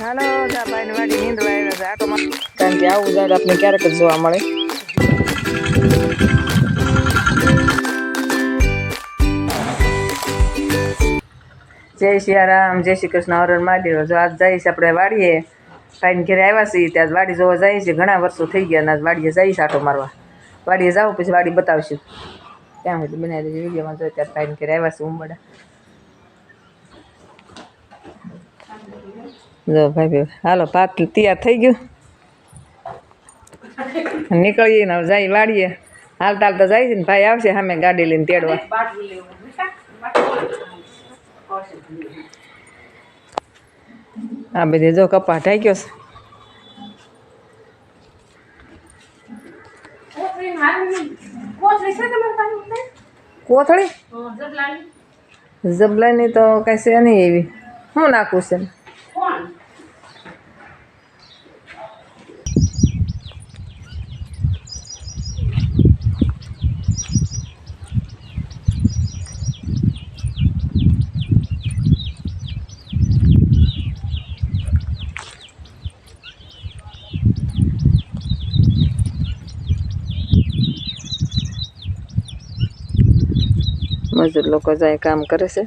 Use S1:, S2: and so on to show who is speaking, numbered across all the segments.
S1: હાલો ભાઈ વાડી નીંદવા આવ્યા છે આટોમાં, કારણ કે આવું ઝાડ આપણે ક્યારેક જ જોવા મળે. જય સિયારામ, જય શ્રી કૃષ્ણ, હર હર મહાદેવ. જો આજ જઈશ આપણે વાડીએ, ભાઈને ઘરે આવ્યા છીએ ત્યાં વાડી જોવા જાય છે. ઘણા વર્ષો થઈ ગયા ને વાડીએ જઈશ આટો મારવા. વાડીએ જાઉં પછી વાડી બતાવશું. ત્યાં સુધી બનાવી દેજો વિડીયોમાં. જોઈએ ત્યારે ભાઈને ઘરે આવ્યા છે ઉંબડા. જો ભાઈ હાલો ભાત તૈયાર થઈ ગયું, નીકળીએ ને જાય વાડીએ. હાલતા હાલતા જાય છે ને ભાઈ આવશે સામે ગાડી લઈને તેડવા. આ બધી જો કપા થઈ ગયો છે. કોથળી જબલાની તો કઈ છે નહીં એવી. શું નાખવું છે? મજૂર લોકો જાય કામ કરે છે.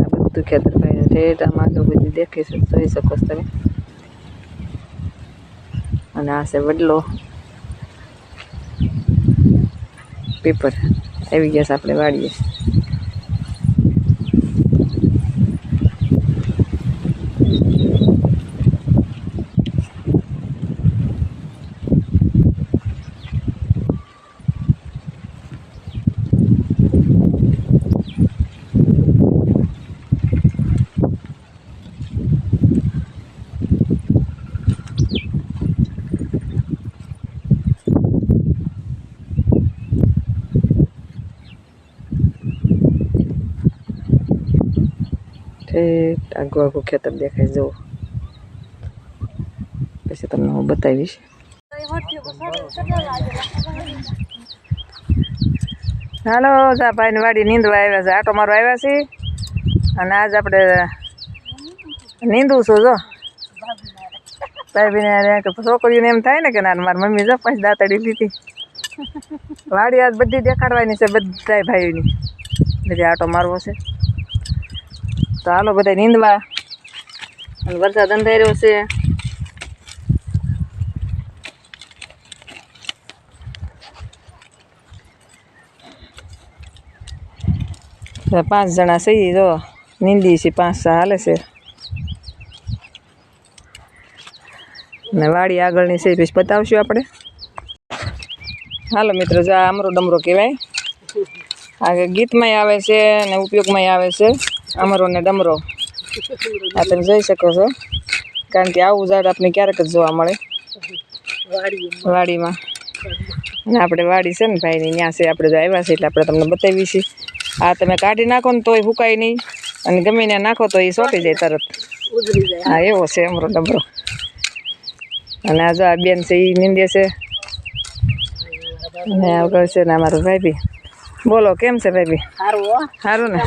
S1: આ બધું ખેતર ભાઈ ઠેઠ આમાં તો બધી દેખે છે, જોઈ શકો છો તમે. અને આ છે વડલો પીપર. આવી ગયા છે આપણે વાડીએ. આગું આગું ખેતર દેખાય જુઓ. પછી તમને હું બતાવીશ. હાલો ભાઈ ની વાડી નીંદવા આવ્યા છે, આટો મારો આવ્યા છે. અને આજ આપણે નીંદવું છું. જો ભાઈ છોકરીઓને એમ થાય ને કે ના મારી મમ્મી જો પછી દાંતડી લીધી. વાડી આજ બધી દેખાડવાની છે, બધા ભાઈઓની બધી આટો મારવો છે. તો હાલો બધા નીંદવા. અને વરસાદ અંધાર્યો છે. પાંચ જણા છીએ, જો નીંદી છે. 5 હાલે છે. ને વાડી આગળની છે પછી બતાવશું આપણે. હાલો મિત્રો, જો આ અમરો ડમરો કહેવાય. આ ગીતમાંય આવે છે ને ઉપયોગમાંય આવે છે, અમરો ને ડમરો. આ તમે જોઈ શકો છો, કારણ કે આવું ઝાડ આપણે ક્યારેક જ જોવા મળે વાડીમાં. અને આપણે વાડી છે ને ભાઈની ત્યાં છે, આપણે જો આવ્યા છે એટલે આપણે તમને બતાવી છીએ. આ તમે કાઢી નાખો ને તોય ફૂકાય નહીં, અને ગમે ને નાખો તો એ સોટી જાય તરત. હા, એવો છે અમરો ડમરો. અને આ જો આ બેન છે એ નીંદે છે. અને આગળ છે ને અમારો ભાઈ. બોલો કેમ છે ભાઈ? સારું ને.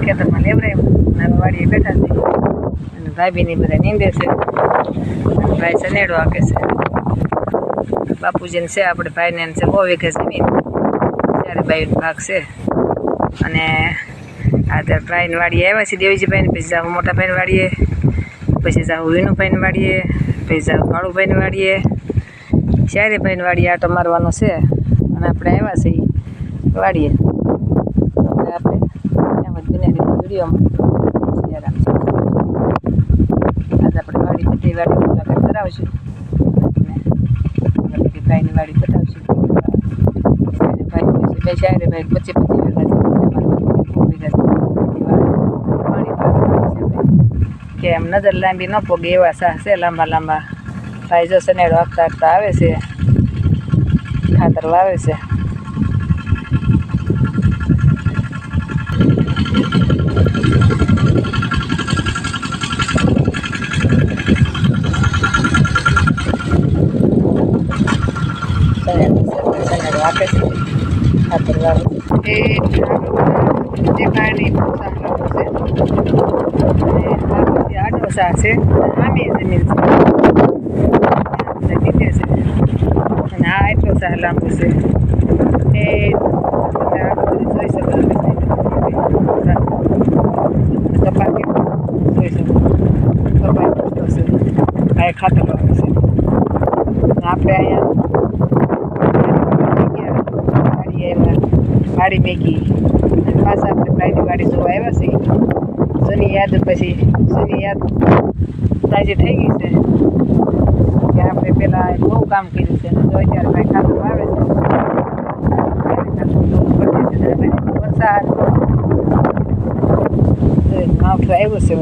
S1: ખેતરમાં લેવડાવ્યું વાડીએ બેઠા છે. અને ભાભીની બધા નીંદે છે. ભાઈ સનેડો આકે છે. બાપુજીને છે આપણે ભાઈને છે 100 વીઘા જમીન. ત્યારે ભાઈનો ભાગ છે. અને આ ત્યારે ભાઈને વાડીએ આવ્યા છે દેવીજીભાઈને. પછી જાઉં મોટા ભાઈને વાડીએ, પછી જાઉં વિનુભાઈને વાડીએ, પછી જાઉં કાળુભાઈને વાડીએ, શાયરીભાઈને વાડીએ આટો મારવાનો છે. અને આપણે આવ્યા છીએ વાડીએ. આપણે વિડીયોમાં આજે આપણે વાડી બધી વાડી મુલાકાત કરાવશું. બધી ભાઈની વાડી બતાવશું. ભાઈ બે શાયરી ભાઈ 25 વીઘા કે એમ નજર લાંબી ન પોગે એવા સાહ છે લાંબા લાંબા. ભાઈ જો સનેડો આપતા આપતા આવે છે, ખાતર વાવે છે. આપે છે ખાતર વાળું એ દેખાય નહીં બહુ સારા છે. અને આ પછી આડો સા છે આમે જમીન છે નીચે છે અને આ એટલો સા લાંબુ છે એ જોઈ શકો કપા જોઈ શકો કપા એટલો છે આ એ ખાતર વાળું છે. આપણે અહીંયા વાડી મેગી પાછા આપણે ભાઈની વાડી જોવા આવ્યા છીએ. જૂની યાદ પછી જૂની યાદ તાજી થઈ ગઈ છે કે આપણે પહેલાં બહુ કામ કર્યું છે અને જો અત્યારે ભાઈ ખાતર આવે છે વરસાદ માવઠું આવ્યું છે.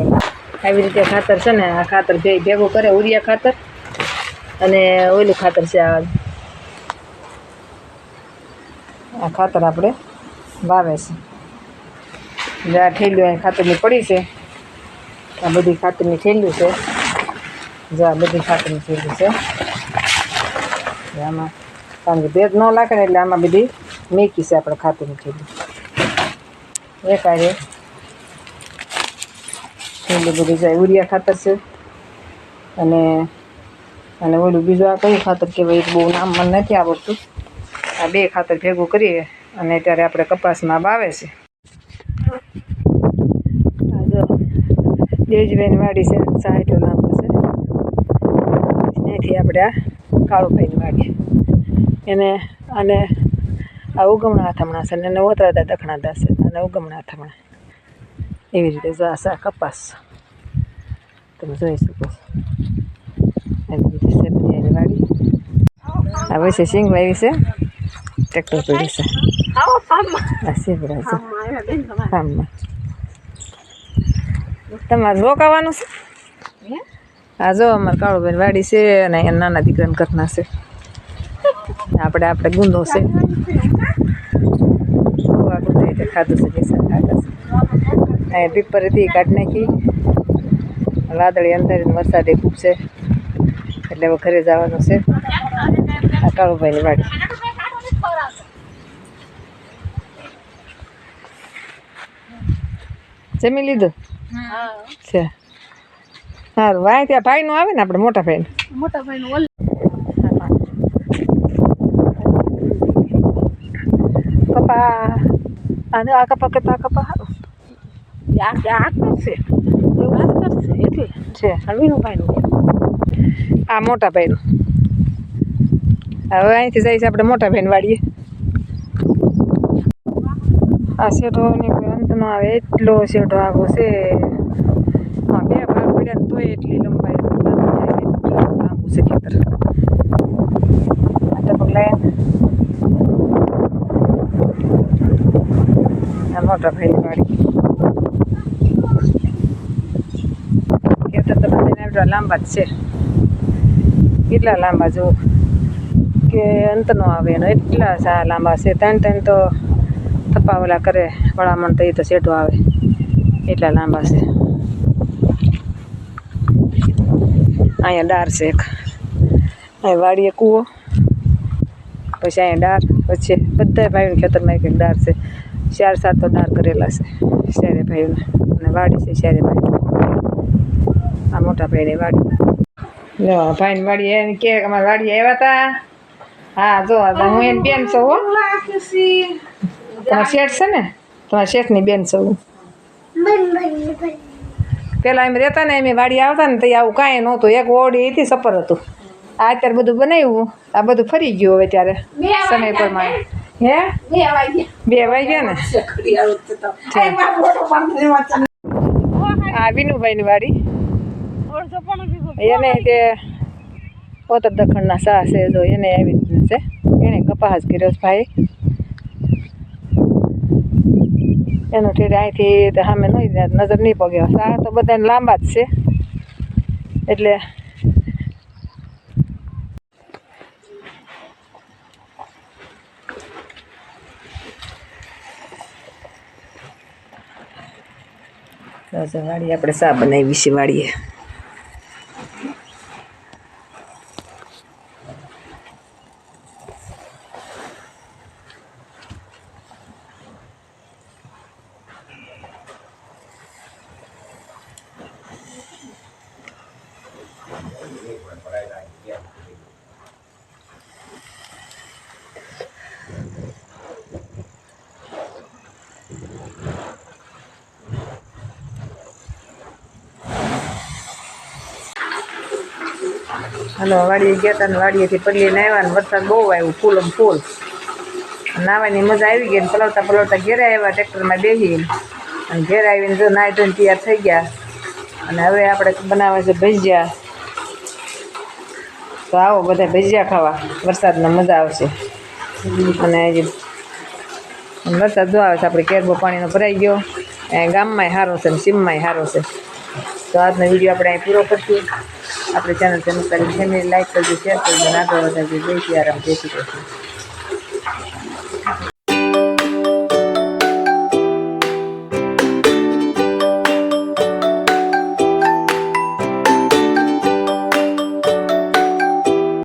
S1: આવી રીતે ખાતર છે ને આ ખાતર ભેગું કરે ઉરિયા ખાતર અને ઓલું ખાતર છે આ ખાતર આપણે વાવે છે. આ ઠેલીઓ અહીં ખાતરની પડી છે. આ બધી ખાતરની ઠેલીઓ છે. જો આ બધી ખાતરની ઠેલી છે. આમાં કારણ કે ભેજ ન લાગે ને એટલે આમાં બધી મેકી છે આપણે ખાતરની ઠેલી એક આ ઠેલી બધી જાય ઉરિયા ખાતર છે અને ઓલું બીજું આ કયું ખાતર કહેવાય બહુ નામ મને નથી આવડતું. આ બે ખાતર ભેગું કરીએ અને ત્યારે આપણે કપાસમાં વાવે છે. આ જો દેવજીભાઈની વાડી છે 60 લાંબુ છે. ત્યાંથી આપણે આ કાળુભાઈની વાડી એને અને આ ઉગમણા હાથમણા છે અને ઓતરાતા દખણાતા છે અને ઉગમણા હાથમણા એવી રીતે જો આ કપાસ તમે જોઈ શકો છો. એવી રીતે છે બધી વાડી. આ વચ્ચે સિંગ વાવી છે ટ્રેક્ટર પડ્યું છે આ શેવડા છે ફાર્મમાં. તમારે રોકાવાનું છે. આ જો અમારે કાળુભાઈ વાડી છે અને અહીંયા નાના દીકરાને ઘરના છે. આપણે ગુંદો છે ગુંદો ખાધું છે બેસન ખાધા છે. અહીંયા પીપર હતી કાઢી નાખી વાદળી અંધારીને વરસાદે ખૂબ છે એટલે હવે ઘરે જવાનું છે. આ કાળુભાઈની વાડી જમી લીધું છે. સારું વાય ત્યાં ભાઈનું આવે ને આપણે મોટા ભાઈનું કપા અને આ કપા કરતા કપા સારું એટલે છે વિનુભાઈનું આ મોટા ભાઈનું. હવે અહીંથી જાય છે આપણે મોટા ભાઈને વાડીએ. આ શેઢોની કોઈ અંત ન આવે એટલો શેઢો આવો છે. હા બે ભાગ પડ્યા ને તોય એટલી લંબાઈ લાંબુ છે ખેતર. આ ટપક લાય આ મોટા ભાઈની વાડી ખેતર તો બધા લાંબા જ છે. કેટલા લાંબા જો કે અંત ન આવે એનો એટલા સા લાંબા છે. ત્રણ તો થપાવલા કરે વળામણ તો એ તો શેઢો આવે એટલા લાંબા છે. અહીંયા ડાર છે એક અહીં વાડીએ કૂવો પછી અહીંયા ડાર પછી બધા ભાઈઓના ખેતરમાં એક ડાર છે. 4-7 તો ડાર કરેલા છે શેરે ભાઈઓને અને વાડી છે શેરે ભાઈ. આ મોટા ભાઈની વાડી જો ભાઈની વાડી એને કે અમારી વાડી આવ્યા હતા. હા જો હું એની બેન છું હો. તમારા શેઠ છે ને તમારા શેઠની બેન છું. પેલા એમ રહેતા ને એમ વાડી આવતા ને તો આવું કાંઈ નહોતું. એક ઓડી હતી સપર હતું. આ અત્યારે બધું બનાવ્યું આ બધું ફરી ગયું હવે ત્યારે સમય પ્રમાણે. હે 2 વાગ્યા ને. આ વિનુભાઈની વાડી એને તે ઓતર દખણના સા છે જો એને આવી રીતના છે. એને કપાસ કર્યો ભાઈ એનું ઠેર અહીંથી તો સામે નજર નહીં પગે. સા તો બધાને લાંબા જ છે એટલે તો વાડીએ આપણે ચા બનાવી છે વાડીએ. હાલો વાડીએ ગયા હતા ને વાડીએથી પલ્લીને આવ્યા ને વરસાદ બહુ આવ્યો ફૂલમ ફૂલ. નાવાની મજા આવી ગઈ ને પલવતા પલવતા ઘેરે આવ્યા ટ્રેક્ટરમાં બેસી અને ઘેર આવીને જો નાહી ધોઈને તૈયાર થઈ ગયા. અને હવે આપણે બનાવે છે ભજીયા. તો આવો બધા ભજીયા ખાવા, વરસાદમાં મજા આવશે. અને વરસાદ જો આવે છે આપણે કેરબો પાણીનો ભરાઈ ગયો. ગામમાંય સારો છે ને સીમમાંય સારો છે. તો આજનો વિડીયો આપણે અહીં પૂરો કરશું. આપણે ચેનલ ફેમિલી લાઈક કરજો, શેર કરજો, આગળ વધારજો. જય સિયારામ, જય શ્રી કૃષ્ણ.